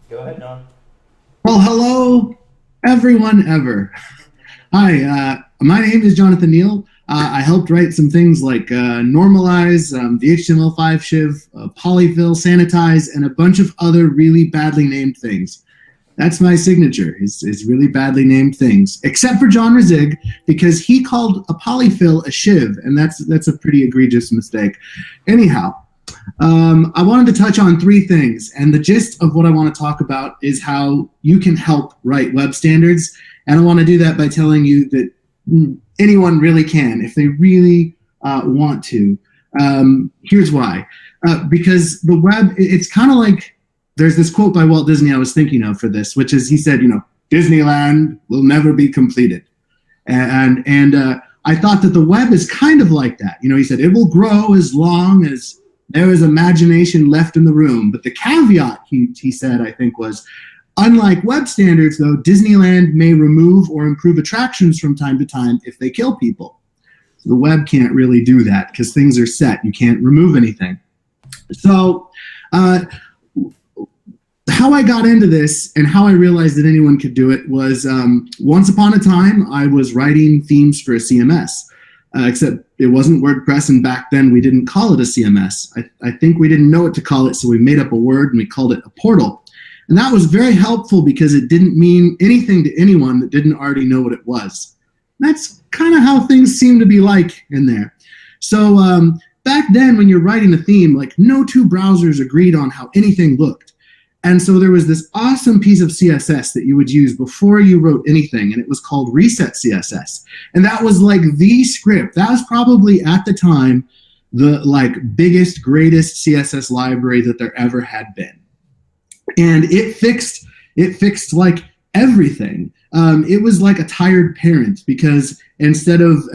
Go ahead, Don. Well, hello, everyone ever. Hi, my name is Jonathan Neal. I helped write some things like normalize, the HTML5 shiv, polyfill, sanitize, and a bunch of other really badly named things. That's my signature, is really badly named things, except for John Rezig, because he called a polyfill a shiv, and that's a pretty egregious mistake. Anyhow, I wanted to touch on three things, and the gist of what I want to talk about is how you can help write web standards, and I want to do that by telling you that anyone really can if they really want to. Here's why. Because the web, it's kind of like, there's this quote by Walt Disney I was thinking of for this, which is he said, Disneyland will never be completed. And I thought that the web is kind of like that. He said, it will grow as long as there is imagination left in the room. But the caveat, he said, I think was, unlike web standards, though, Disneyland may remove or improve attractions from time to time if they kill people. So the web can't really do that because things are set. You can't remove anything. So how I got into this and how I realized that anyone could do it was once upon a time, I was writing themes for a CMS. Except it wasn't WordPress, and back then we didn't call it a CMS. I think we didn't know what to call it, so we made up a word and we called it a portal. And that was very helpful because it didn't mean anything to anyone that didn't already know what it was. That's kind of how things seem to be like in there. So back then when you're writing a theme, like no two browsers agreed on how anything looked. And so there was this awesome piece of CSS that you would use before you wrote anything, and it was called Reset CSS. And that was like the script. That was probably at the time the biggest, greatest CSS library that there ever had been. And it fixed like everything. It was like a tired parent, because instead of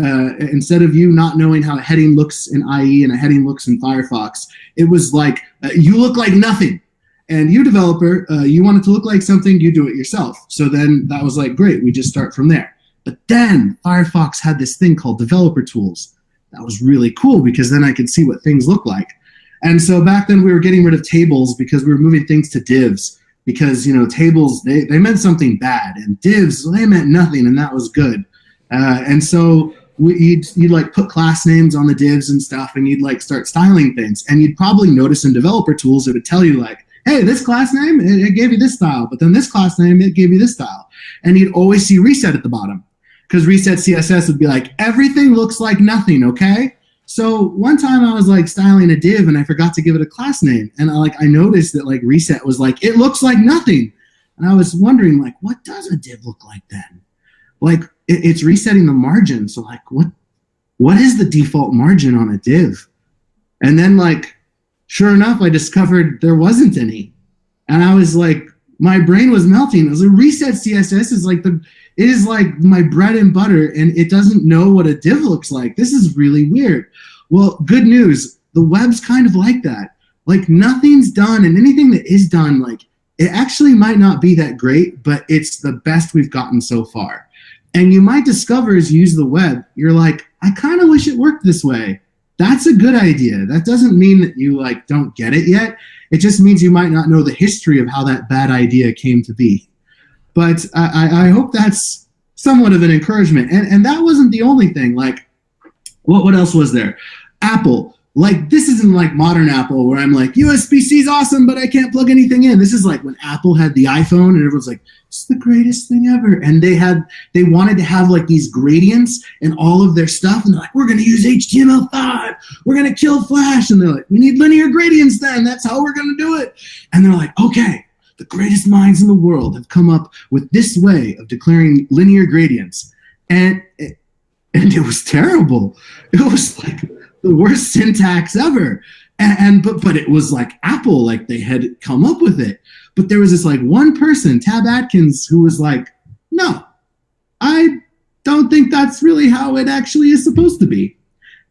you not knowing how a heading looks in IE and a heading looks in Firefox, it was like you look like nothing. And you developer, you want it to look like something, you do it yourself. So then that was like, great, we just start from there. But then Firefox had this thing called developer tools. That was really cool because then I could see what things look like. And so back then we were getting rid of tables because we were moving things to divs, because tables, they meant something bad, and divs, they meant nothing, and that was good. And so you'd like put class names on the divs and stuff, and you'd like start styling things. And you'd probably notice in developer tools, it would tell you like, hey, this class name, it gave you this style, but then this class name, it gave you this style. And you'd always see reset at the bottom, because reset CSS would be like, everything looks like nothing, okay? So one time I was like styling a div and I forgot to give it a class name. And I noticed that like reset was like, it looks like nothing. And I was wondering like, what does a div look like then? Like it's resetting the margin. So like, what is the default margin on a div? And then like, sure enough, I discovered there wasn't any. And I was like, my brain was melting. It was like, reset CSS is like my bread and butter, and it doesn't know what a div looks like. This is really weird. Well, good news. The web's kind of like that. Like nothing's done, and anything that is done, like it actually might not be that great, but it's the best we've gotten so far. And you might discover as you use the web, you're like, I kind of wish it worked this way. That's a good idea. That doesn't mean that you like don't get it yet. It just means you might not know the history of how that bad idea came to be. But I hope that's somewhat of an encouragement. And that wasn't the only thing. Like, what else was there? Apple. Like, this isn't like modern Apple where I'm like, USB-C is awesome, but I can't plug anything in. This is like when Apple had the iPhone and everyone's like, it's the greatest thing ever. And they wanted to have like these gradients in all of their stuff. And they're like, we're going to use HTML5. We're going to kill Flash. And they're like, we need linear gradients then. That's how we're going to do it. And they're like, okay, the greatest minds in the world have come up with this way of declaring linear gradients. And it was terrible. It was like the worst syntax ever. But it was like Apple, like they had come up with it. But there was this like one person, Tab Atkins, who was like, no, I don't think that's really how it actually is supposed to be.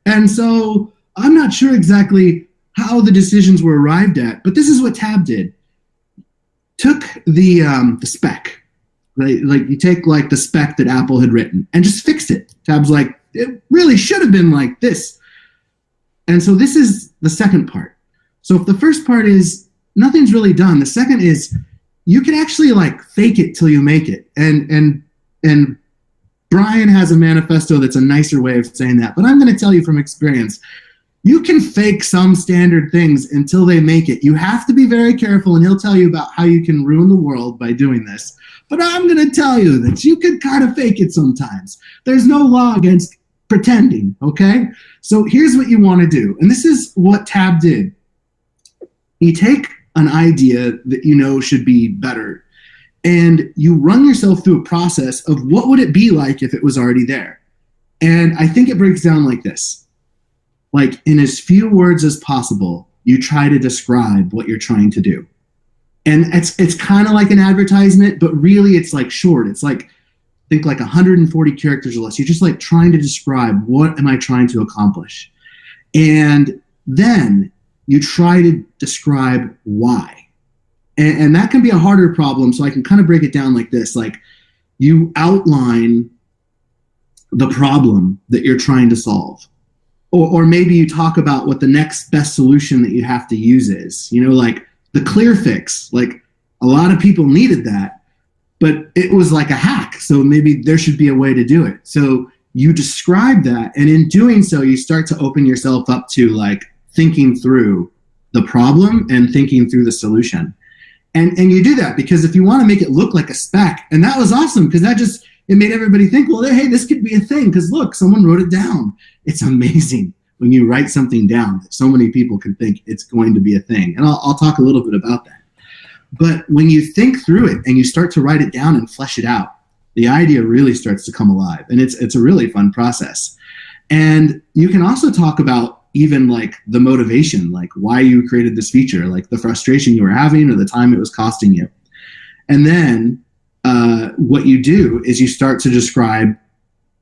And so I'm not sure exactly how the decisions were arrived at, but this is what Tab did. Took the spec, right? Like you take like the spec that Apple had written and just fixed it. Tab's like, it really should have been like this. And so this is the second part. So if the first part is nothing's really done, the second is you can actually like fake it till you make it. And Brian has a manifesto that's a nicer way of saying that, but I'm going to tell you from experience, you can fake some standard things until they make it. You have to be very careful, and he'll tell you about how you can ruin the world by doing this. But I'm going to tell you that you can kind of fake it sometimes. There's no law against pretending, okay? So here's what you want to do, and this is what Tab did. You take an idea that you know should be better, and you run yourself through a process of what would it be like if it was already there. And I think it breaks down like this. Like, in as few words as possible, you try to describe what you're trying to do. And it's kind of like an advertisement, but really it's like short. It's like, think like 140 characters or less. You're just like trying to describe, what am I trying to accomplish? And then you try to describe why. And that can be a harder problem, so I can kind of break it down like this. Like, you outline the problem that you're trying to solve. Or maybe you talk about what the next best solution that you have to use is. You know, like the clear fix. Like, a lot of people needed that, but it was like a hack. So maybe there should be a way to do it. So you describe that, and in doing so, you start to open yourself up to like thinking through the problem and thinking through the solution. And you do that because if you want to make it look like a spec, and that was awesome because that just, it made everybody think, well, hey, this could be a thing because look, someone wrote it down. It's amazing when you write something down that so many people can think it's going to be a thing. And I'll talk a little bit about that. But when you think through it and you start to write it down and flesh it out, the idea really starts to come alive. And it's a really fun process. And you can also talk about even like the motivation, like why you created this feature, like the frustration you were having or the time it was costing you. And then what you do is you start to describe,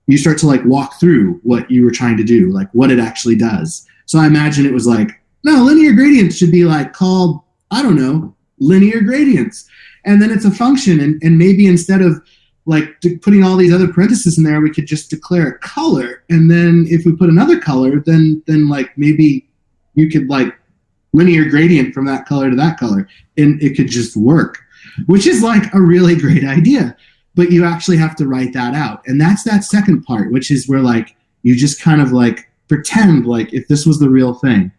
you start to like walk through what you were trying to do, like what it actually does. So I imagine it was like, no, linear gradients should be like called, I don't know, linear gradients. And then it's a function. And maybe instead of like putting all these other parentheses in there, we could just declare a color. And then if we put another color, then like maybe you could like linear gradient from that color to that color, and it could just work, which is like a really great idea. But you actually have to write that out. And that's that second part, which is where like you just kind of like pretend like if this was the real thing.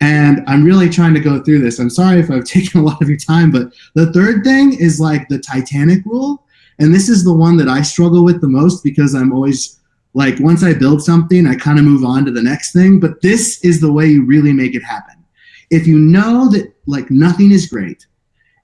And I'm really trying to go through this. I'm sorry if I've taken a lot of your time, but the third thing is like the Titanic rule. And this is the one that I struggle with the most because I'm always like, once I build something, I kind of move on to the next thing. But this is the way you really make it happen. If you know that like nothing is great,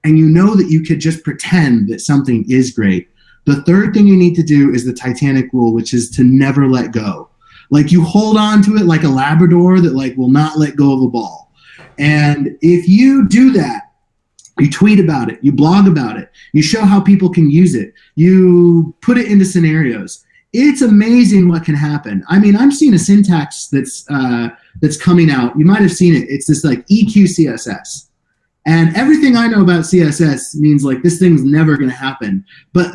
and you know that you could just pretend that something is great, the third thing you need to do is the Titanic rule, which is to never let go. Like you hold on to it like a Labrador that like will not let go of a ball. And if you do that, you tweet about it, you blog about it, you show how people can use it, you put it into scenarios. It's amazing what can happen. I mean, I'm seeing a syntax that's coming out. You might have seen it. It's this like EQCSS. And everything I know about CSS means like this thing's never going to happen. But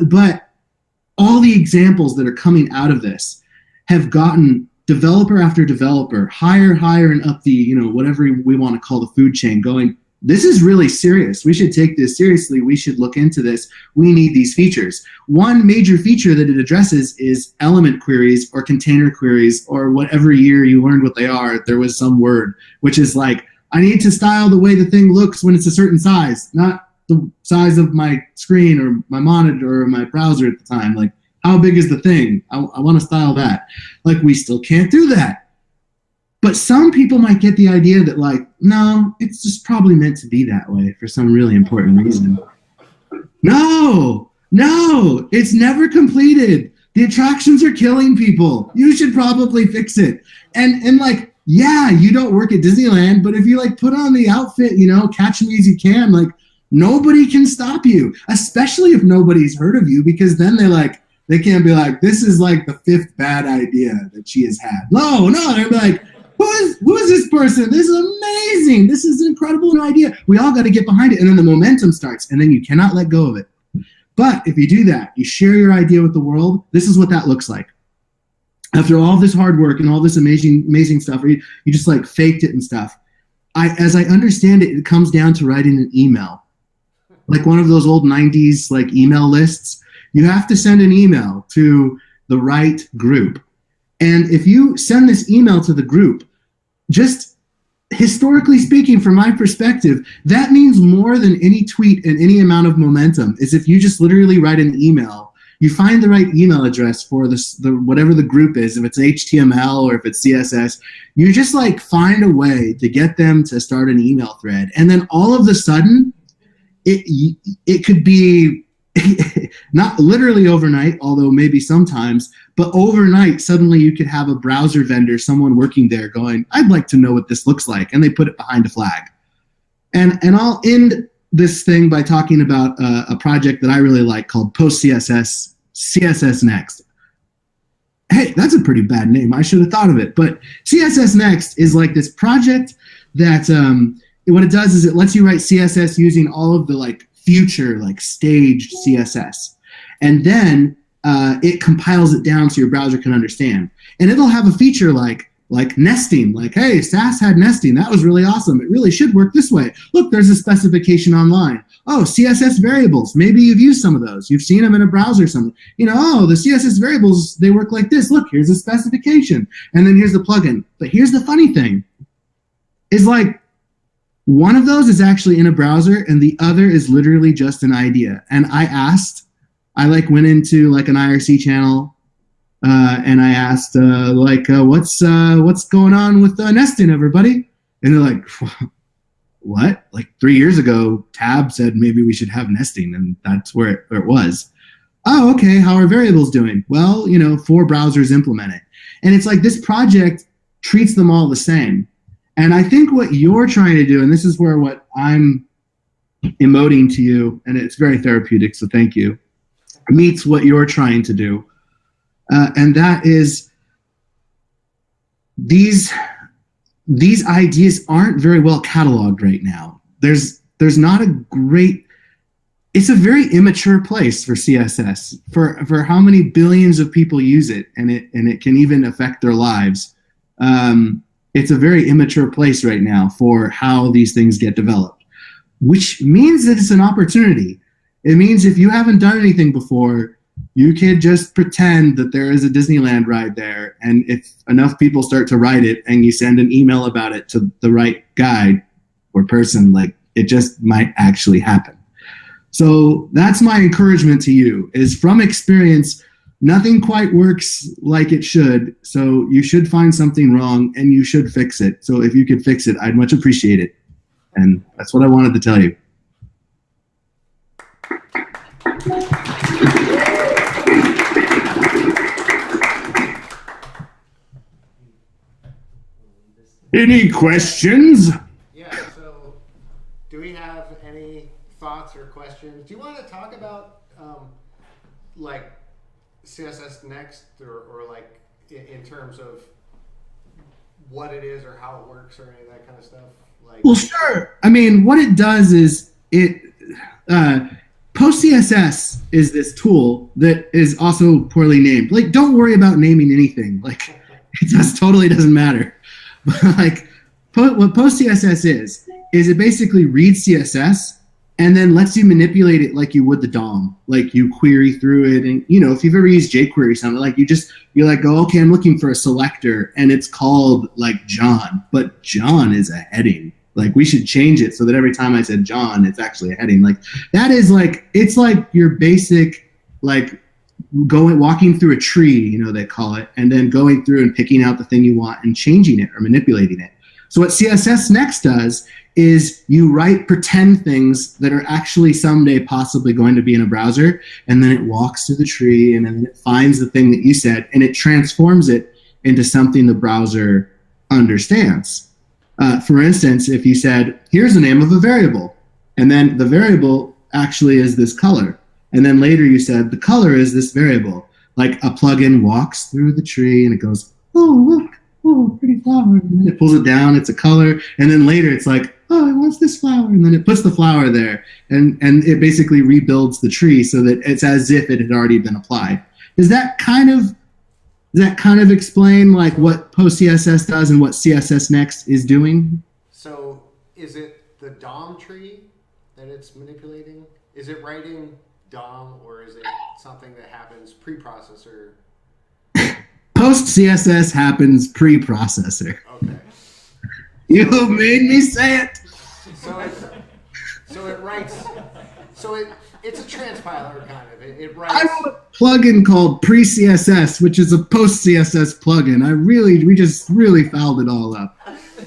all the examples that are coming out of this have gotten developer after developer higher and up the, you know, whatever we want to call the food chain going, this is really serious. We should take this seriously. We should look into this. We need these features. One major feature that it addresses is element queries or container queries, or whatever year you learned what they are. There was some word, which is like, I need to style the way the thing looks when it's a certain size, not the size of my screen or my monitor or my browser at the time. Like, how big is the thing? I want to style that. Like, we still can't do that. But some people might get the idea that, like, no, it's just probably meant to be that way for some really important reason. No, it's never completed. The attractions are killing people. You should probably fix it. And like, yeah, you don't work at Disneyland, but if you like put on the outfit, you know, catch me as you can, like nobody can stop you, especially if nobody's heard of you, because then they can't be like, this is like the fifth bad idea that she has had. No, they're like, who is this person? This is amazing. This is an incredible new idea. We all got to get behind it. And then the momentum starts, and then you cannot let go of it. But if you do that, you share your idea with the world, this is what that looks like. After all this hard work and all this amazing stuff, you just like faked it and stuff. As I understand it, it comes down to writing an email. like one of those old 90s like email lists. You have to send an email to the right group. And if you send this email to the group, just historically speaking, from my perspective, that means more than any tweet and any amount of momentum is if you just literally write an email. You find the right email address for the whatever the group is, if it's HTML or if it's CSS, you just like find a way to get them to start an email thread. And then all of a sudden, it could be not literally overnight, although maybe sometimes, but overnight, suddenly you could have a browser vendor, someone working there going, I'd like to know what this looks like. And they put it behind a flag. And I'll end this thing by talking about a project that I really like called PostCSS, CSS Next. Hey, that's a pretty bad name. I should have thought of it. But CSS Next is like this project that what it does is it lets you write CSS using all of the like future, like staged CSS. And then it compiles it down so your browser can understand. And it'll have a feature like nesting, like, hey, Sass had nesting. That was really awesome. It really should work this way. Look, there's a specification online. Oh, CSS variables. Maybe you've used some of those. You've seen them in a browser or something. You know, oh, the CSS variables, they work like this. Look, here's a specification. And then here's the plugin. But here's the funny thing is like one of those is actually in a browser and the other is literally just an idea. And I like went into like an IRC channel and I asked what's going on with nesting, everybody? And they're like, what? Like 3 years ago, Tab said maybe we should have nesting, and that's where it was. Oh, okay. How are variables doing? Well, you know, 4 browsers implement it. And it's like this project treats them all the same. And I think what you're trying to do, and this is where what I'm emoting to you, and it's very therapeutic, so thank you, meets what you're trying to do. And that is these ideas aren't very well cataloged right now. There's not a great, it's a very immature place for CSS for how many billions of people use it, and it can even affect their lives. It's a very immature place right now for how these things get developed, which means that it's an opportunity. It means if you haven't done anything before, you could just pretend that there is a Disneyland ride there, and if enough people start to write it and you send an email about it to the right guy or person, like it just might actually happen. So that's my encouragement to you, is from experience, nothing quite works like it should, so you should find something wrong and you should fix it. So if you could fix it, I'd much appreciate it. And that's what I wanted to tell you. Any questions? Yeah, so do we have any thoughts or questions? Do you want to talk about like CSS Next or like in terms of what it is or how it works or any of that kind of stuff? Like, well, sure. I mean, what it does is PostCSS is this tool that is also poorly named. Like, don't worry about naming anything. Like, it just totally doesn't matter. But like, what PostCSS is it basically reads CSS and then lets you manipulate it like you would the DOM. Like you query through it, and you know, if you've ever used jQuery or something, like you're like, oh, okay, I'm looking for a selector, and it's called like John, but John is a heading. Like we should change it so that every time I said John, it's actually a heading. Like that is like, it's like your basic like walking through a tree, you know, they call it, and then going through and picking out the thing you want and changing it or manipulating it. So what CSS Next does is you write pretend things that are actually someday possibly going to be in a browser, and then it walks through the tree and then it finds the thing that you said and it transforms it into something the browser understands. For instance, if you said, here's the name of a variable, and then the variable actually is this color, and then later you said the color is this variable, like a plugin walks through the tree and it goes, oh, look, oh, pretty flower, and then it pulls it down, it's a color, and then later it's like, oh, it wants this flower, and then it puts the flower there, and it basically rebuilds the tree so that it's as if it had already been applied. Does that kind of explain like what PostCSS does and what CSS Next is doing? So is it the DOM tree that it's manipulating? is it writing DOM or is it something that happens pre-processor? Post CSS happens pre-processor. Okay. You made me say it. So it writes. So it's a transpiler kind of. It I writes. wrote a plugin called pre-CSS, which is a post-CSS plugin. We just really fouled it all up.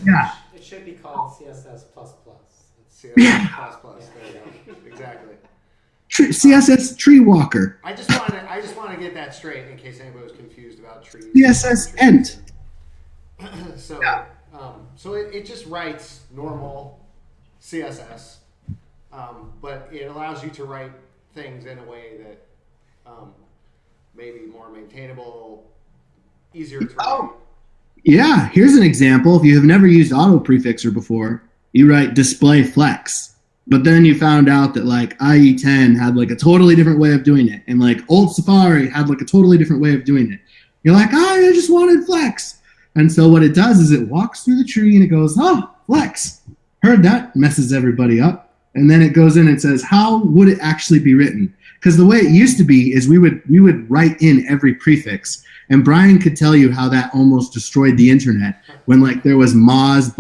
Yeah. It should be called CSS++. CSS++. Yeah. There you go. Exactly. CSS tree walker. I just want to get that straight in case anybody was confused about trees. CSS ent. So Yeah. So it just writes normal CSS, but it allows you to write things in a way that maybe more maintainable, easier to write. Yeah, here's an example. If you have never used auto prefixer before, you write display flex. But then you found out that like IE10 had like a totally different way of doing it. And like old Safari had like a totally different way of doing it. You're like, I just wanted flex. And so what it does is it walks through the tree and it goes, oh, flex. Heard that, messes everybody up. And then it goes in and says, how would it actually be written? Because the way it used to be is we would write in every prefix. And Brian could tell you how that almost destroyed the internet when like there was Moz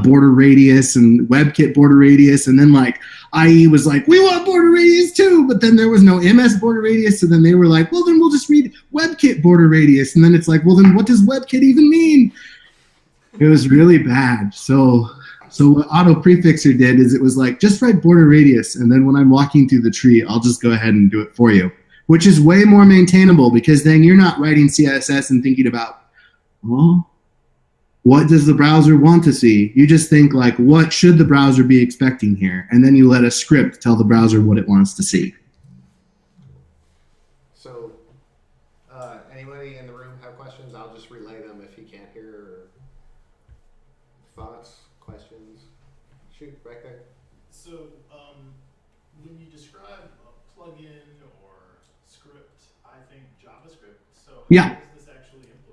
border radius and WebKit border radius, and then like IE was like, we want border radius too, but then there was no MS border radius, so then they were like, well then we'll just read WebKit border radius, and then it's like, well then what does WebKit even mean? It was really bad. So what auto prefixer did is it was like, just write border radius, and then when I'm walking through the tree, I'll just go ahead and do it for you, which is way more maintainable because then you're not writing CSS and thinking about, well, what does the browser want to see? You just think like, what should the browser be expecting here? And then you let a script tell the browser what it wants to see. So, anybody in the room have questions? I'll just relay them if you can't hear. Or thoughts, questions? Shoot, back there. So, when you describe a plugin or script, I think JavaScript. So, Yeah. how is this actually implemented?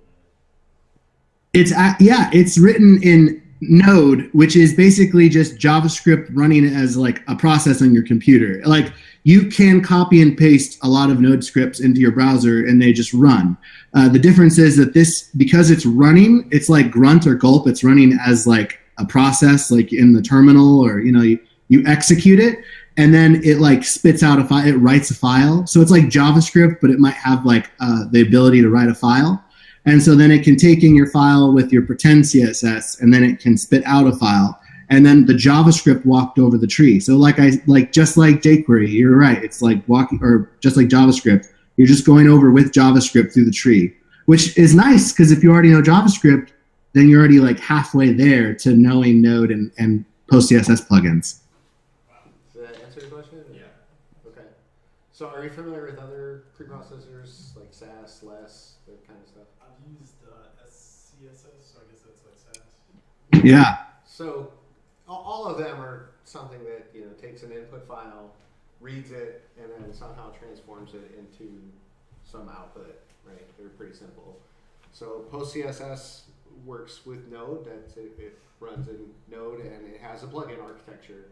It's written in Node, which is basically just JavaScript running as like a process on your computer. Like you can copy and paste a lot of Node scripts into your browser and they just run. The difference is that this, because it's running, it's like grunt or gulp. It's running as like a process, like in the terminal, or you execute it and then it like spits out a file. It writes a file. So it's like JavaScript, but it might have like the ability to write a file. And so then it can take in your file with your pretend CSS, and then it can spit out a file. And then the JavaScript walked over the tree. So just like jQuery, you're right. It's like walking, or just like JavaScript, you're just going over with JavaScript through the tree, which is nice because if you already know JavaScript, then you're already like halfway there to knowing Node and post CSS plugins. Does that answer your question? Yeah. Okay. So are you familiar with other preprocessors like SAS, LESS, that kind of stuff? I've used SCSS, so I guess that's like SAS. Yeah. So all of them are something that takes an input file, reads it, and then somehow transforms it into some output. Right? They're pretty simple. So PostCSS works with Node. It runs in Node, and it has a plugin architecture,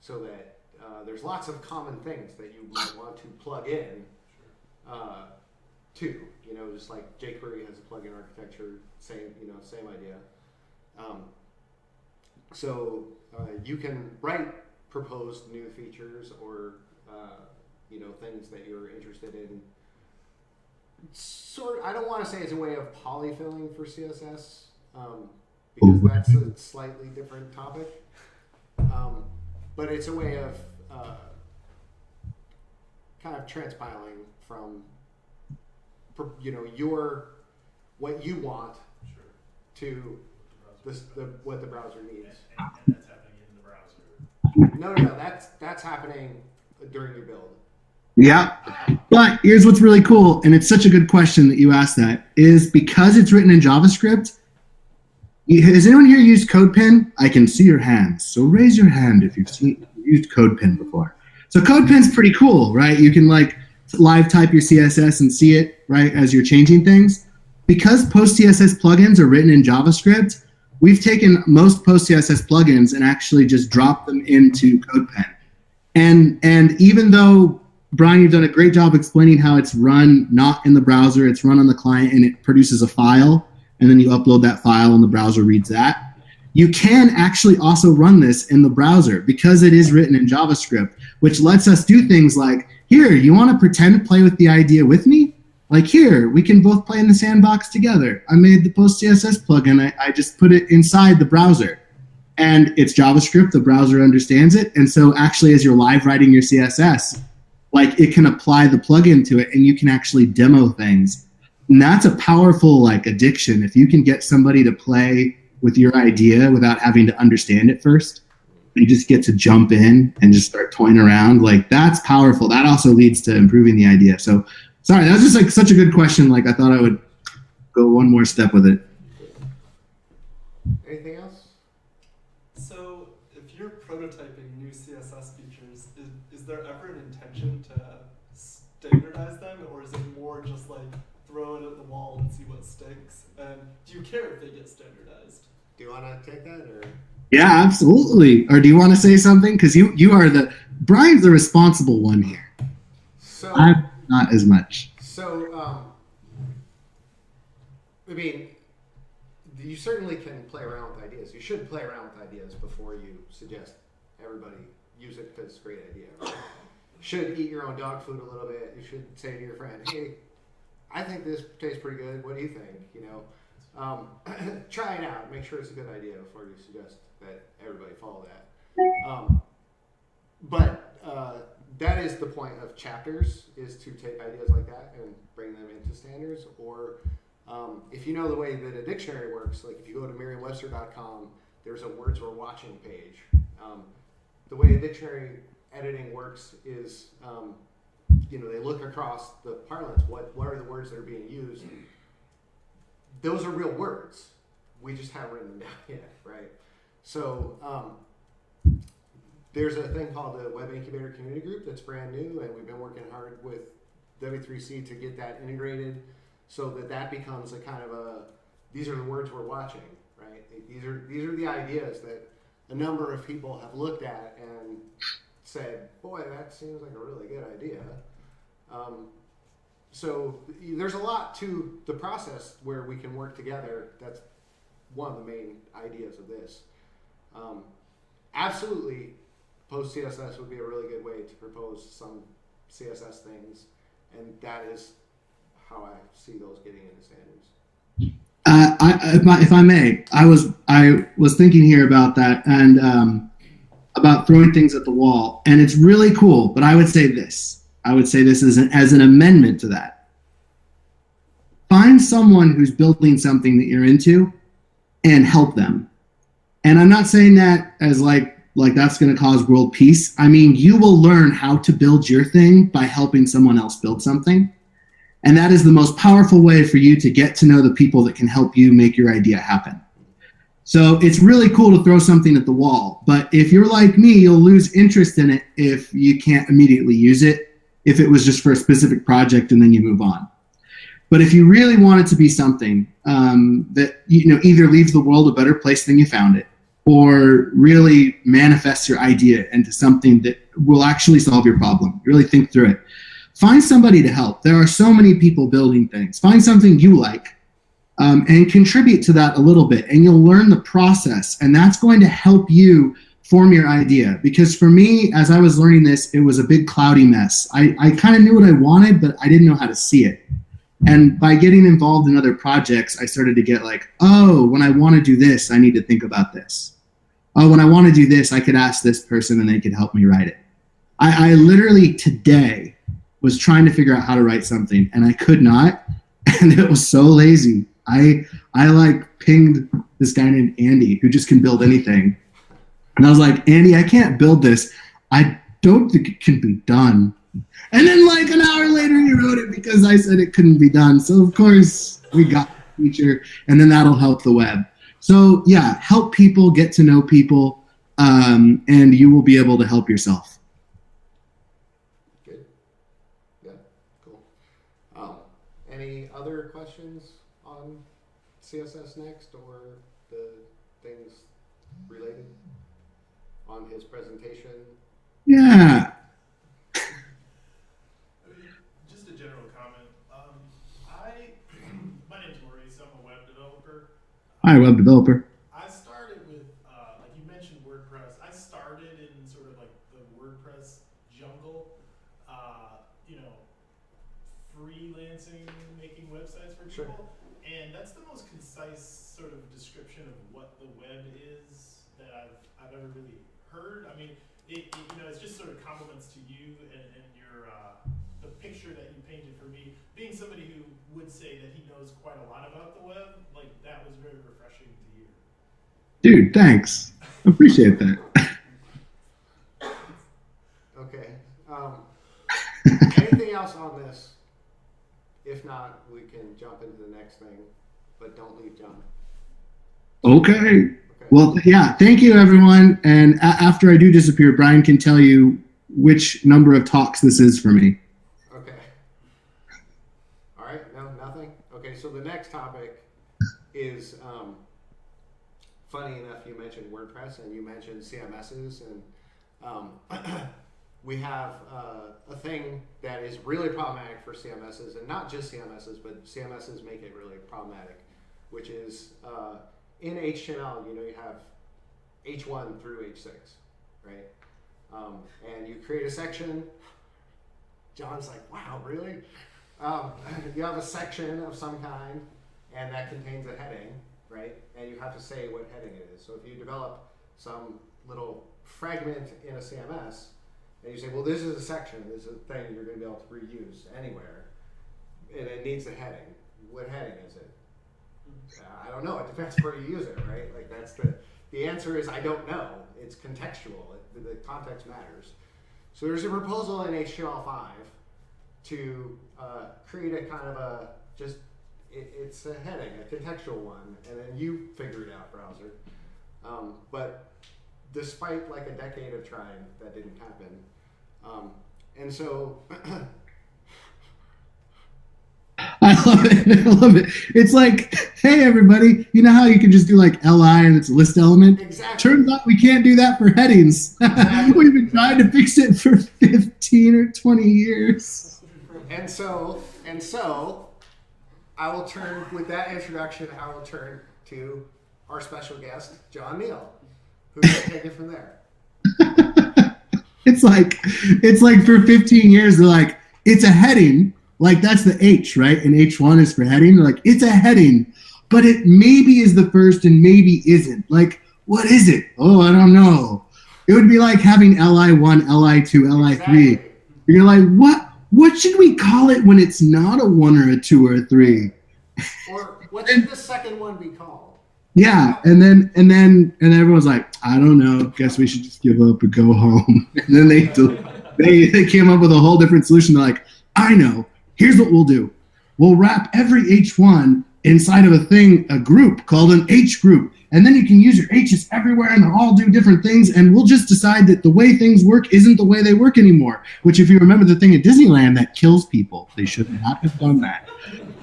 so that there's lots of common things that you might want to plug in. Too, just like jQuery has a plugin architecture, same idea. So you can write proposed new features or things that you're interested in. I don't want to say it's a way of polyfilling for CSS because that's a slightly different topic. But it's a way of kind of transpiling from what you want to what the browser needs. And that's happening in the browser. No, that's happening during your build. Yeah. But here's what's really cool, and it's such a good question that you asked that, is because it's written in JavaScript. Has anyone here used CodePen? I can see your hands, so raise your hand if you've used CodePen before. So CodePen's pretty cool, right? You can like live type your CSS and see it, right, as you're changing things. Because post-CSS plugins are written in JavaScript, we've taken most post-CSS plugins and actually just dropped them into CodePen. And even though, Brian, you've done a great job explaining how it's run not in the browser, it's run on the client and it produces a file, and then you upload that file and the browser reads that. You can actually also run this in the browser because it is written in JavaScript, which lets us do things like, here, you want to pretend to play with the idea with me? Like, here, we can both play in the sandbox together. I made the PostCSS plugin. I just put it inside the browser. And it's JavaScript, the browser understands it. And so actually, as you're live writing your CSS, like, it can apply the plugin to it and you can actually demo things. And that's a powerful, like, addiction. If you can get somebody to play with your idea without having to understand it first, you just get to jump in and just start toying around. Like, that's powerful. That also leads to improving the idea. So, sorry, that was just like such a good question. Like, I thought I would go one more step with it. Anything else? So, if you're prototyping new CSS features, is there ever an intention to standardize them, or is it more just like throw it at the wall and see what sticks? And do you care if they get standardized? Do you want to take that, or? Yeah, absolutely. Or do you want to say something? Because you are Brian's the responsible one here. So I'm not as much. So, I mean, you certainly can play around with ideas. You should play around with ideas before you suggest everybody use it because it's a great idea. Right? You should eat your own dog food a little bit. You should say to your friend, hey, I think this tastes pretty good. What do you think? You know, try it out. Make sure it's a good idea before you suggest that everybody follow that. That is the point of chapters, is to take ideas like that and bring them into standards. Or if you know the way that a dictionary works, like if you go to Merriam-Webster.com, there's a words we're watching page. The way a dictionary editing works is, they look across the parlance. What are the words that are being used? Those are real words. We just haven't written them down yet, right? So there's a thing called the Web Incubator Community Group that's brand new, and we've been working hard with W3C to get that integrated so that becomes a kind of these are the words we're watching, right? These are the ideas that a number of people have looked at and said, boy, that seems like a really good idea. So there's a lot to the process where we can work together. That's one of the main ideas of this. Absolutely, post-CSS would be a really good way to propose some CSS things, and that is how I see those getting into standards. If I may, I was thinking here about that and about throwing things at the wall, and it's really cool. But I would say this as an amendment to that. Find someone who's building something that you're into, and help them. And I'm not saying that as like that's going to cause world peace. I mean, you will learn how to build your thing by helping someone else build something. And that is the most powerful way for you to get to know the people that can help you make your idea happen. So it's really cool to throw something at the wall. But if you're like me, you'll lose interest in it if you can't immediately use it, if it was just for a specific project and then you move on. But if you really want it to be something that either leaves the world a better place than you found it, or really manifests your idea into something that will actually solve your problem, really think through it. Find somebody to help. There are so many people building things. Find something you like and contribute to that a little bit, and you'll learn the process, and that's going to help you form your idea. Because for me, as I was learning this, it was a big cloudy mess. I kind of knew what I wanted, but I didn't know how to see it. And by getting involved in other projects, I started to get like, oh, when I want to do this, I need to think about this. Oh, when I want to do this, I could ask this person and they could help me write it. I literally today was trying to figure out how to write something and I could not. And it was so lazy. I like pinged this guy named Andy who just can build anything. And I was like, Andy, I can't build this. I don't think it can be done. And then like an hour later, he wrote it because I said it couldn't be done. So of course we got the feature, and then that'll help the web. So yeah, help people, get to know people, and you will be able to help yourself. Good. Yeah, cool. Any other questions on CSS Next or the things related on his presentation? Yeah. I mean, just a general comment. My name's Maurice. I'm a web developer. Hi, web developer. I started with, like you mentioned WordPress. I started in sort of like the WordPress jungle, you know, freelancing, making websites for Sure. people. And that's the most concise sort of description of what the web is that I've ever really heard. I mean, you know, it's just sort of compliments to you and your, the picture that you painted for me. Being somebody who would say that he knows quite a lot about the web, like that was very refreshing to hear. Dude, thanks. Appreciate that. Okay. Anything else on this? If not, we can jump into the next thing, but don't leave John. Okay. Okay. Well, yeah, thank you, everyone. And after I do disappear, Brian can tell you which number of talks this is for me. Okay. All right. No, nothing. Okay. So the next topic is funny enough. You mentioned WordPress and you mentioned CMSs, and we have a thing that is really problematic for CMSs, and not just CMSs, but CMSs make it really problematic, which is in HTML, you know, you have H1 through H6, right? And you create a section. John's like, wow, really? You have a section of some kind, and that contains a heading, right? And you have to say what heading it is. So if you develop some little fragment in a CMS, and you say, well, this is a section, this is a thing you're going to be able to reuse anywhere, and it needs a heading. What heading is it? I don't know. It depends where you use it, right? Like that's the answer is I don't know. It's contextual. The context matters. So there's a proposal in HTML5 to create a kind of a it's a heading, a contextual one, and then you figure it out, browser. But despite like a decade of trying, that didn't happen. And so I love it. I love it. It's like, hey, everybody, you know how you can just do like LI and it's a list element? exactly. Turns out we can't do that for headings. Exactly. We've been trying to fix it for 15 or 20 years. And so I will turn with that introduction. I will turn to our special guest, Jon Neal, who can take it from there. It's like for 15 years, they're like, it's a heading. Like that's the H, right? And H1 is for heading. They're like, it's a heading, but it maybe is the first and maybe isn't. Like, what is it? Oh, I don't know. It would be like having LI1, LI2, LI3. Exactly. You're like, what should we call it when it's not a 1 or a 2 or a 3? Or what should the second one be called? Yeah, and then everyone's like, I don't know. Guess we should just give up and go home. And then they came up with a whole different solution. They're like, I know. Here's what we'll do. We'll wrap every H1 inside of a group called an H group. And then you can use your H's everywhere and they'll all do different things. And we'll just decide that the way things work isn't the way they work anymore. Which if you remember the thing at Disneyland, that kills people. They should not have done that.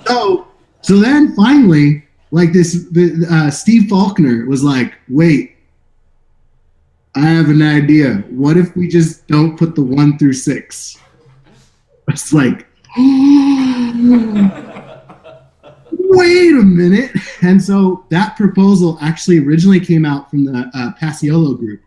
So then finally, like Steve Faulkner was like, wait, I have an idea. What if we just don't put the 1 through 6? It's like, wait a minute. And so that proposal actually originally came out from the Paciolo group,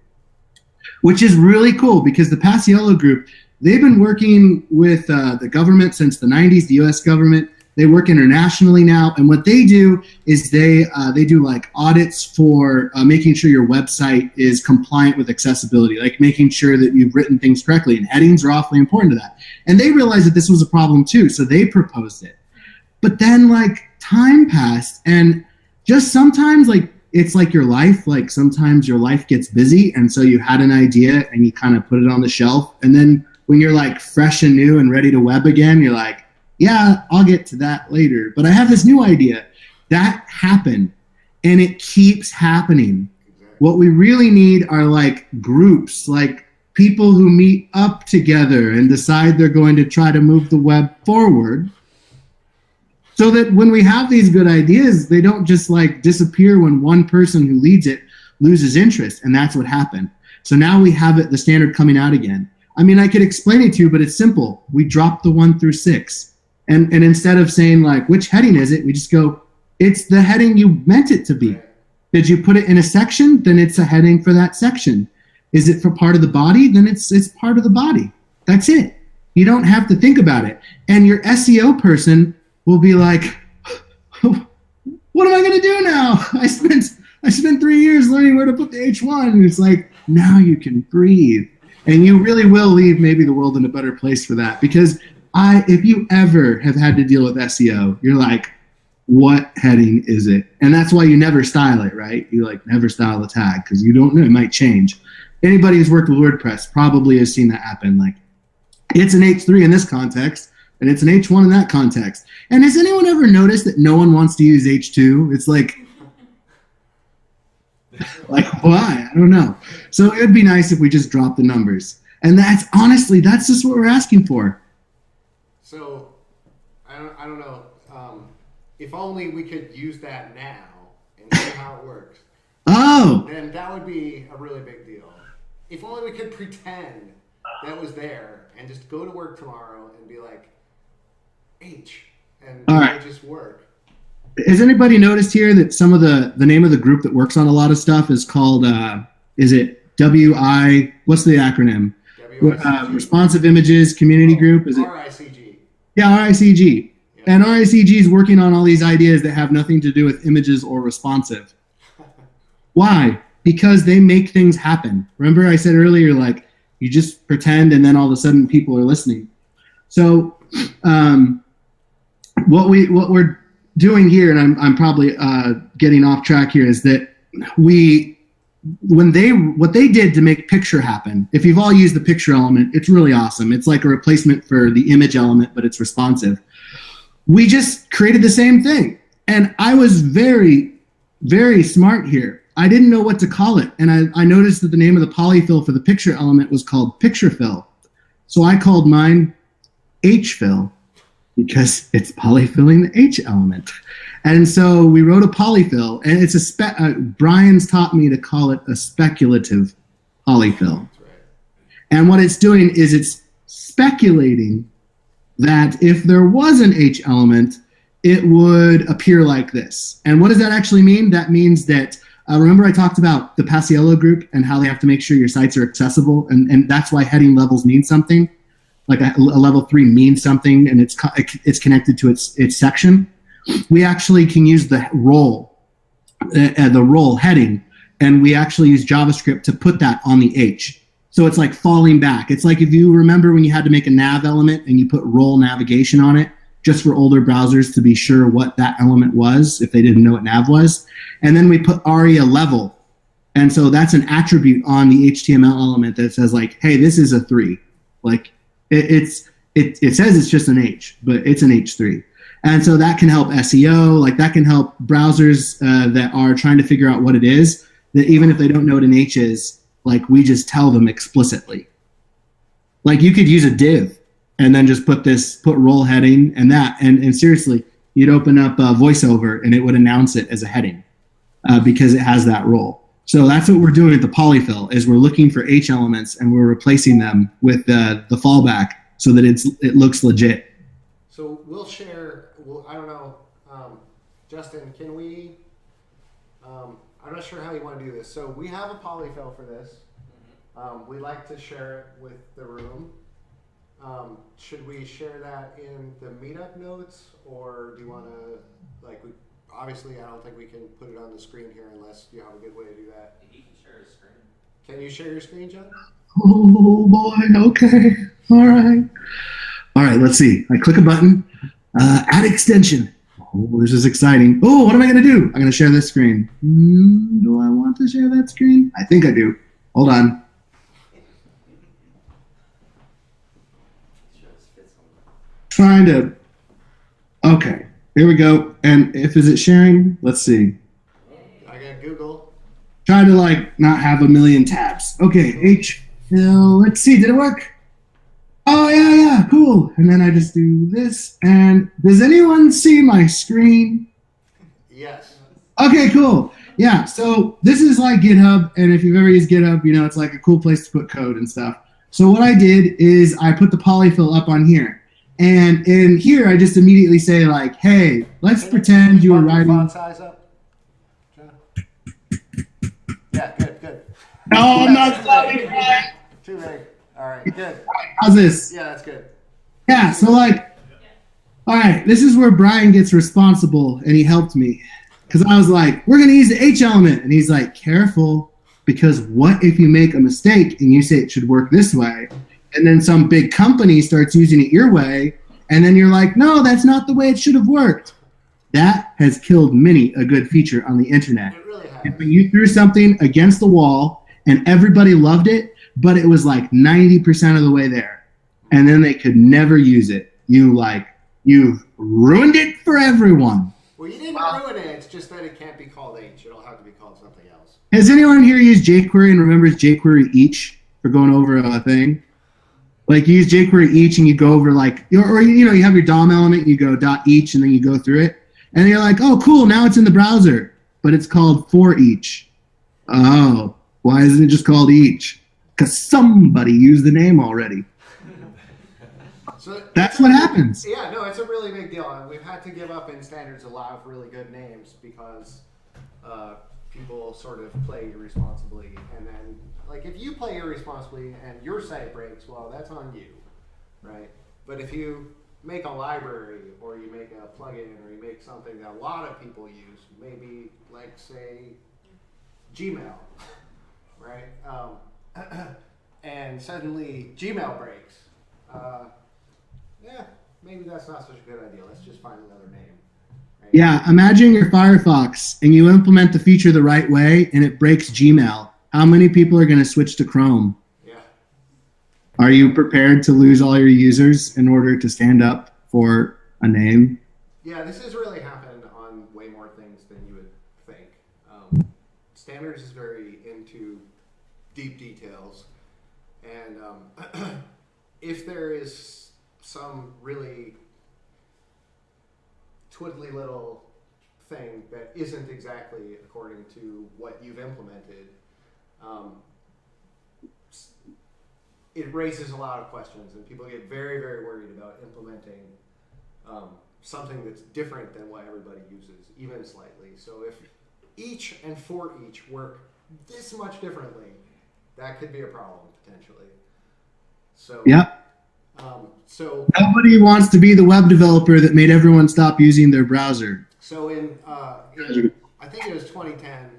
which is really cool because the Paciolo group, they've been working with the government since the 90s, the US government. They work internationally now. And what they do is they do like audits for making sure your website is compliant with accessibility, like making sure that you've written things correctly. And headings are awfully important to that. And they realized that this was a problem too. So they proposed it. But then like time passed and just sometimes like it's like your life, like sometimes your life gets busy. And so you had an idea and you kind of put it on the shelf. And then when you're like fresh and new and ready to web again, you're like, yeah, I'll get to that later. But I have this new idea. That happened. And it keeps happening. Exactly. What we really need are like groups, like people who meet up together and decide they're going to try to move the web forward. So that when we have these good ideas, they don't just like disappear when one person who leads it loses interest. And that's what happened. So now we have the standard coming out again. I mean, I could explain it to you, but it's simple. We drop the 1 through 6. And instead of saying like, which heading is it? We just go, it's the heading you meant it to be. Did you put it in a section? Then it's a heading for that section. Is it for part of the body? Then it's part of the body. That's it. You don't have to think about it. And your SEO person will be like, what am I going to do now? I spent 3 years learning where to put the H1. And it's like, now you can breathe. And you really will leave maybe the world in a better place for that. Because if you ever have had to deal with SEO, you're like, what heading is it? And that's why you never style it, right? You like never style the tag because you don't know, it might change. Anybody who's worked with WordPress probably has seen that happen. Like, it's an H3 in this context, and it's an H1 in that context. And has anyone ever noticed that no one wants to use H2? It's like why? I don't know. So it'd be nice if we just dropped the numbers. And that's just what we're asking for. So I don't know. If only we could use that now and see how it works. Oh, Then that would be a really big deal. If only we could pretend that was there and just go to work tomorrow and be like, H, and All it right. would just work. Has anybody noticed here that some of the name of the group that works on a lot of stuff is called, is it WI, what's the acronym? WICG. Responsive Images Community Group? Is it? RICG. Yeah, RICG. Yeah. And RICG is working on all these ideas that have nothing to do with images or responsive. Why? Because they make things happen. Remember I said earlier, like, you just pretend and then all of a sudden people are listening. So what we're doing here, and I'm probably getting off track here, is that what they did to make picture happen, if you've all used the picture element, it's really awesome. It's like a replacement for the image element, but it's responsive. We just created the same thing. And I was very, very smart here. I didn't know what to call it. And I noticed that the name of the polyfill for the picture element was called picture fill. So I called mine hfill because it's polyfilling the H element. And so we wrote a polyfill, and it's Brian's taught me to call it a speculative polyfill. That's right. And what it's doing is it's speculating that if there was an H element, it would appear like this. And what does that actually mean? That means that, remember I talked about the Paciello group and how they have to make sure your sites are accessible, and that's why heading levels mean something. Like a level 3 means something, and it's connected to its section. We actually can use the role heading, and we actually use JavaScript to put that on the H. So it's like falling back. It's like if you remember when you had to make a nav element and you put role navigation on it, just for older browsers to be sure what that element was if they didn't know what nav was. And then we put aria level. And so that's an attribute on the HTML element that says like, hey, this is a 3. Like it says it's just an H, but it's an H3. And so that can help SEO, like that can help browsers that are trying to figure out what it is, that even if they don't know what an H is, like we just tell them explicitly. Like you could use a div and then just put role heading and that, and seriously, you'd open up VoiceOver and it would announce it as a heading because it has that role. So that's what we're doing at the polyfill, is we're looking for H elements and we're replacing them with the fallback so that it looks legit. So we'll share. I don't know, Justin. Can we? I'm not sure how you want to do this. So we have a polyfill for this. We like to share it with the room. Should we share that in the meetup notes, or do you want to obviously I don't think we can put it on the screen here unless you have a good way to do that. He can share his screen. Can you share your screen, John? Oh boy, okay. All right, let's see. I click a button, add extension. Oh, this is exciting. Oh, what am I gonna do? I'm gonna share this screen. Do I want to share that screen? I think I do. Hold on. Okay, here we go. And is it sharing? Let's see. I got Google. Try to not have a million tabs. Okay, hfill. Let's see, did it work? Oh yeah, cool. And then I just do this. And does anyone see my screen? Yes. Okay, cool. Yeah, so this is like GitHub, and if you've ever used GitHub, you know it's like a cool place to put code and stuff. So what I did is I put the polyfill up on here. And in here, I just immediately say like, hey, let's pretend you were Bump your writing. font size up, John? Yeah, good. No, I'm not stopping. Too big. All right, good. How's this? Yeah, that's good. Yeah, so like, all right, this is where Brian gets responsible, and he helped me. Because I was like, we're going to use the H element. And he's like, careful, because what if you make a mistake and you say it should work this way? And then some big company starts using it your way, and then you're like, no, that's not the way it should have worked. That has killed many a good feature on the internet. It really has. When you threw something against the wall and everybody loved it, but it was like 90% of the way there, and then they could never use it. You've ruined it for everyone. Well, you didn't ruin it. It's just that it can't be called H. It'll have to be called something else. Has anyone here used jQuery and remembers jQuery each for going over a thing? Like you use jQuery each and you go over like, or you have your DOM element, you go .each and then you go through it. And you're like, oh, cool, now it's in the browser. But it's called for each. Oh, why isn't it just called each? Because somebody used the name already. So That's what happens. Yeah, no, it's a really big deal. And we've had to give up in standards a lot of really good names because people sort of play irresponsibly. And then, like, if you play irresponsibly and your site breaks, well, that's on you, right? But if you make a library or you make a plugin or you make something that a lot of people use, maybe, like, say, Gmail, right? And suddenly Gmail breaks. Yeah, maybe that's not such a good idea. Let's just find another name. Right? Yeah, imagine your Firefox and you implement the feature the right way and it breaks Gmail. How many people are going to switch to Chrome? Yeah. Are you prepared to lose all your users in order to stand up for a name? Yeah, this has really happened on way more things than you would think. Standards is very into deep details. And if there is some really twiddly little thing that isn't exactly according to what you've implemented, it raises a lot of questions, and people get very, very worried about implementing something that's different than what everybody uses, even slightly. So if each and for each work this much differently, that could be a problem potentially. So Yeah. So Nobody wants to be the web developer that made everyone stop using their browser. So in I think it was 2010,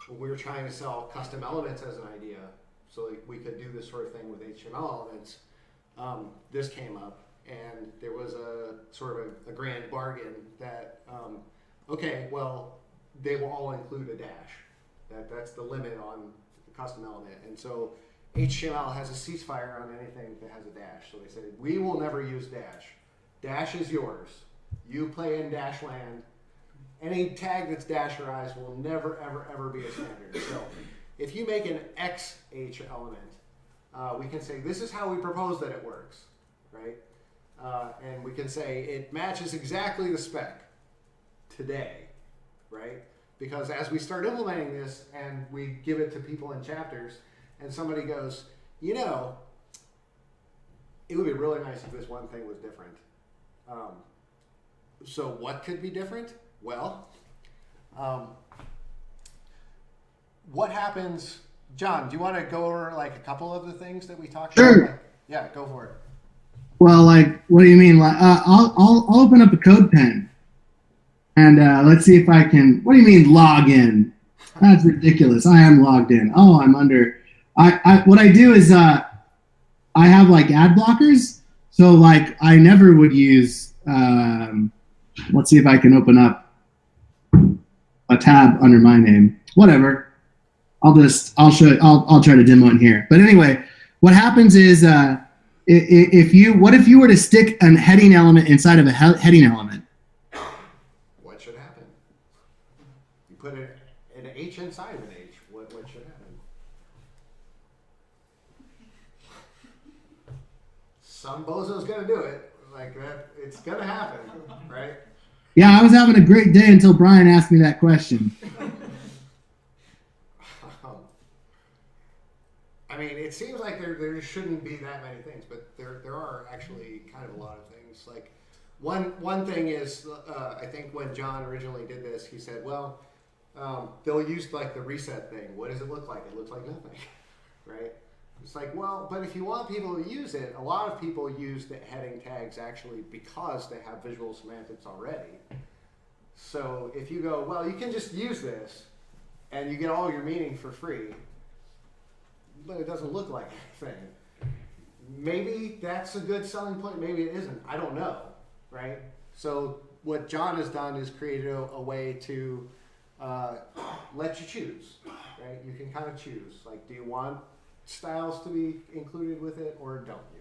when we were trying to sell custom elements as an idea, so like we could do this sort of thing with HTML elements. This came up, and there was a sort of a grand bargain that okay, well, they will all include a dash. That's the limit on the custom element, and so HTML has a ceasefire on anything that has a dash. So they say, we will never use dash. Dash is yours. You play in dash land. Any tag that's dasherized will never, ever, ever be a standard. So if you make an XH element, we can say, this is how we propose that it works, right? And we can say, it matches exactly the spec today, right? Because as we start implementing this and we give it to people in chapters, and somebody goes, it would be really nice if this one thing was different. So what could be different? Well, what happens, John, do you want to go over like a couple of the things that we talked about? Sure. Yeah, go for it. Well, like, what do you mean? Like, I'll open up a code pen, and let's see if I can. What do you mean log in? That's ridiculous. I am logged in. Oh, I'm under. What I do is I have like ad blockers, so like I never would use. Let's see if I can open up a tab under my name. Whatever. I'll try to demo it here. But anyway, what happens is what if you were to stick a heading element inside of a heading element? What should happen? You put an H inside of an H. What should happen? Some bozo's gonna do it. Like that, it's gonna happen, right? Yeah, I was having a great day until Brian asked me that question. I mean, it seems like there shouldn't be that many things, but there are actually kind of a lot of things. Like one thing is, I think when John originally did this, he said, well, they'll use like the reset thing. What does it look like? It looks like nothing, right? It's like, well, but if you want people to use it, a lot of people use the heading tags actually because they have visual semantics already. So if you go, well, you can just use this and you get all your meaning for free, but it doesn't look like anything. Maybe that's a good selling point. Maybe it isn't. I don't know, right? So what John has done is created a way to let you choose, right? You can kind of choose. Like, do you want styles to be included with it or don't you?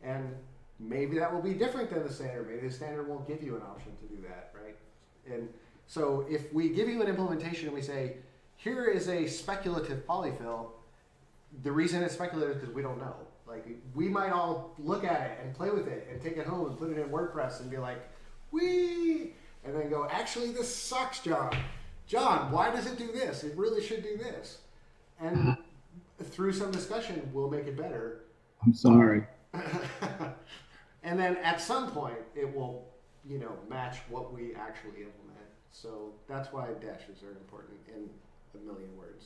And maybe that will be different than the standard. Maybe the standard won't give you an option to do that, right? And so if we give you an implementation and we say, here is a speculative polyfill, the reason it's speculative is because we don't know. Like, we might all look at it and play with it and take it home and put it in WordPress and be like, wee, and then go, actually, this sucks, John. John, why does it do this? It really should do this. And through some discussion, we'll make it better. I'm sorry. And then at some point, it will, match what we actually implement. So that's why dashes are important in a million words.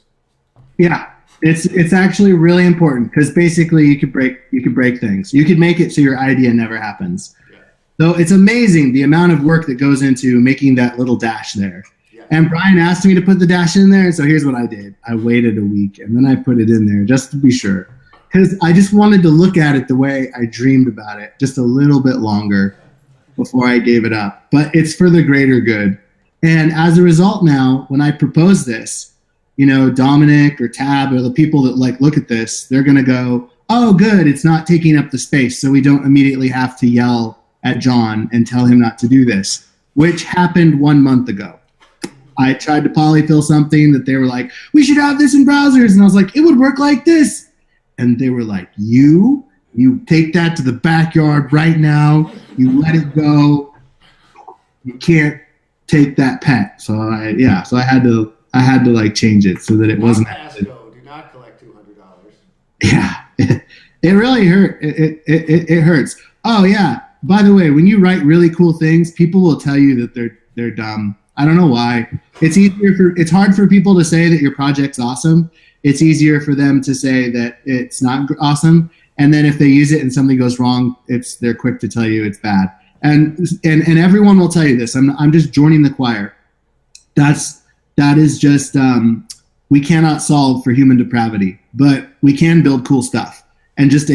Yeah, it's actually really important because basically you could break things. You could make it so your idea never happens. Yeah. So it's amazing the amount of work that goes into making that little dash there. Yeah. And Brian asked me to put the dash in there, so here's what I did. I waited a week and then I put it in there just to be sure. Because I just wanted to look at it the way I dreamed about it, just a little bit longer before I gave it up. But it's for the greater good. And as a result now, when I propose this, Dominic or Tab or the people that look at this, they're going to go, oh, good, it's not taking up the space. So we don't immediately have to yell at John and tell him not to do this, which happened 1 month ago. I tried to polyfill something that they were like, we should have this in browsers. And I was like, it would work like this. And they were like, you take that to the backyard right now. You let it go. You can't take that pet. So I had to change it so that it wasn't. Go. Do not collect $200. Yeah, it really hurt. It hurts. Oh yeah. By the way, when you write really cool things, people will tell you that they're dumb. I don't know why. It's hard for people to say that your project's awesome. It's easier for them to say that it's not awesome. And then if they use it and something goes wrong, they're quick to tell you it's bad. And everyone will tell you this. I'm just joining the choir. That is just we cannot solve for human depravity, but we can build cool stuff. And just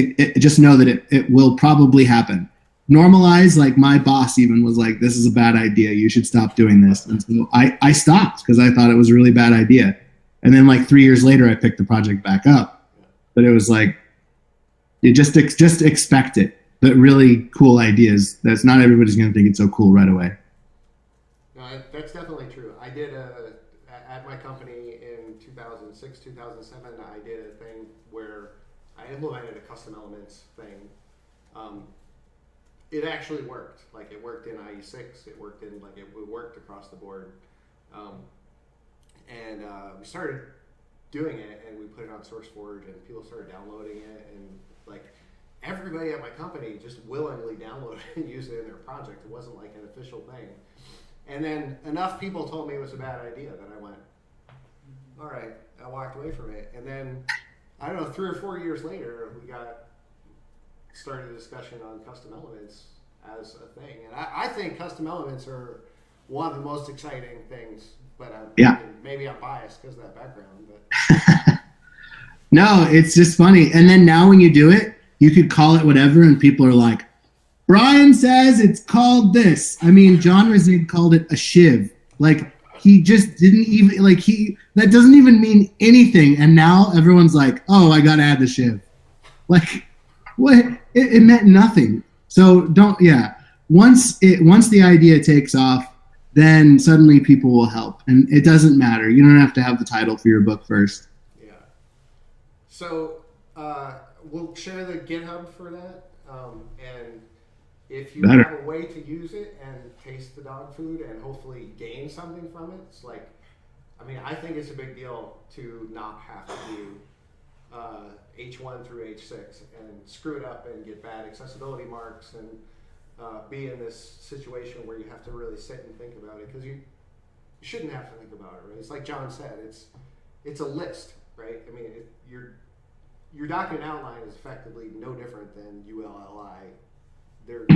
know that it will probably happen. Normalize, like my boss even was like, this is a bad idea. You should stop doing this. And so I stopped because I thought it was a really bad idea. And then 3 years later, I picked the project back up. But it was like, you just expect it. But really cool ideas, that's not everybody's going to think it's so cool right away. No, that's definitely true. I did at my company in 2006, 2007, I did a thing where I implemented a custom elements thing. It actually worked. Like, it worked in IE6. It worked it worked across the board. And we started doing it, and we put it on SourceForge, and people started downloading it, and everybody at my company just willingly downloaded it and used it in their project. It wasn't like an official thing. And then enough people told me it was a bad idea that I went, all right, I walked away from it. And then, I don't know, 3 or 4 years later, we started a discussion on custom elements as a thing. And I think custom elements are one of the most exciting things, but maybe I'm biased because of that background. But No, it's just funny. And then now when you do it, you could call it whatever, and people are like, Brian says it's called this. I mean, John Rezig called it a shiv. He just didn't even, that doesn't even mean anything. And now everyone's like, oh, I got to add the shiv. What? It meant nothing. So once the idea takes off, then suddenly people will help. And it doesn't matter. You don't have to have the title for your book first. Yeah. So we'll share the GitHub for that. And if you have a way to use it and taste the dog food and hopefully gain something from it, I think it's a big deal to not have to do H1 through H6 and screw it up and get bad accessibility marks and be in this situation where you have to really sit and think about it, because you shouldn't have to think about it, right? It's like John said, it's a list, right? I mean, your document outline is effectively no different than ULLI. They're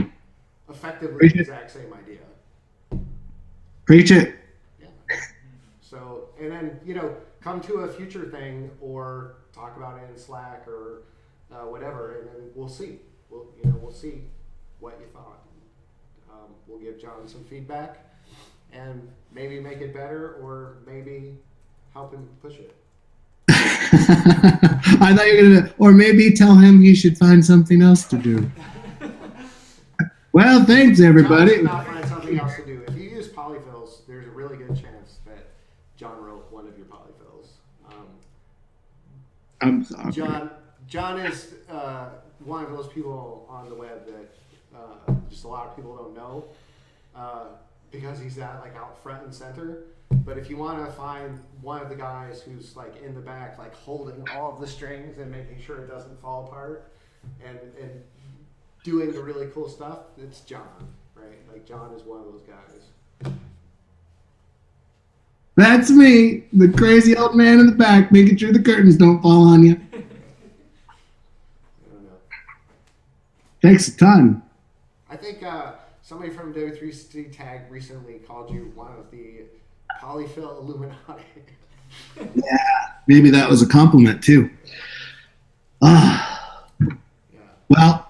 effectively the exact same idea. Preach it. Yeah. So, and then, come to a future thing or talk about it in Slack or whatever, and then we'll see. We'll see what you thought. We'll give John some feedback and maybe make it better, or maybe help him push it. I thought you were gonna, or maybe tell him he should find something else to do. Well, thanks everybody. John should not find something else to do. If you use polyfills, there's a really good chance that John wrote one of your polyfills. I'm sorry. John is one of those people on the web that just a lot of people don't know because he's out front and center. But if you want to find one of the guys who's in the back, holding all of the strings and making sure it doesn't fall apart, and doing the really cool stuff, it's John, right? John is one of those guys. That's me, the crazy old man in the back, making sure the curtains don't fall on you. I don't know. Thanks a ton. I think somebody from W3C Tag recently called you one of the polyfill Illuminati. Yeah, maybe that was a compliment too. Yeah. Well,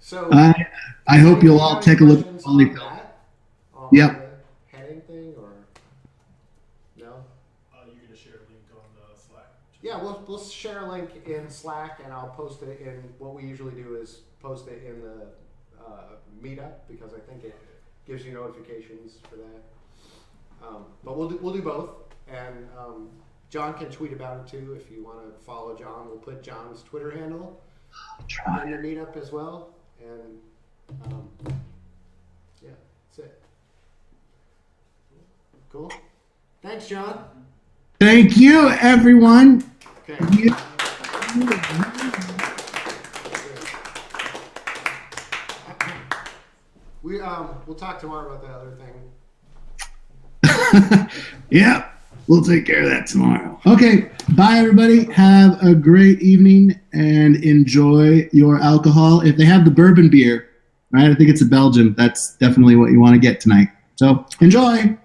So I hope you'll all take a look at polyfill. Yep. The heading thing, or no? You're gonna share a link on the Slack. Yeah, we'll share a link in Slack, and I'll post it in. What we usually do is post it in the meetup, because I think it gives you notifications for that. But we'll do both, and John can tweet about it too if you want to follow John. We'll put John's Twitter handle in the meetup as well, and yeah, that's it. Cool. Thanks, John. Thank you, everyone. Okay. We'll talk tomorrow about the other thing. Yeah, we'll take care of that tomorrow. Okay, bye everybody. Have a great evening and enjoy your alcohol. If they have the bourbon beer, right? I think it's a Belgian. That's definitely what you want to get tonight. So enjoy.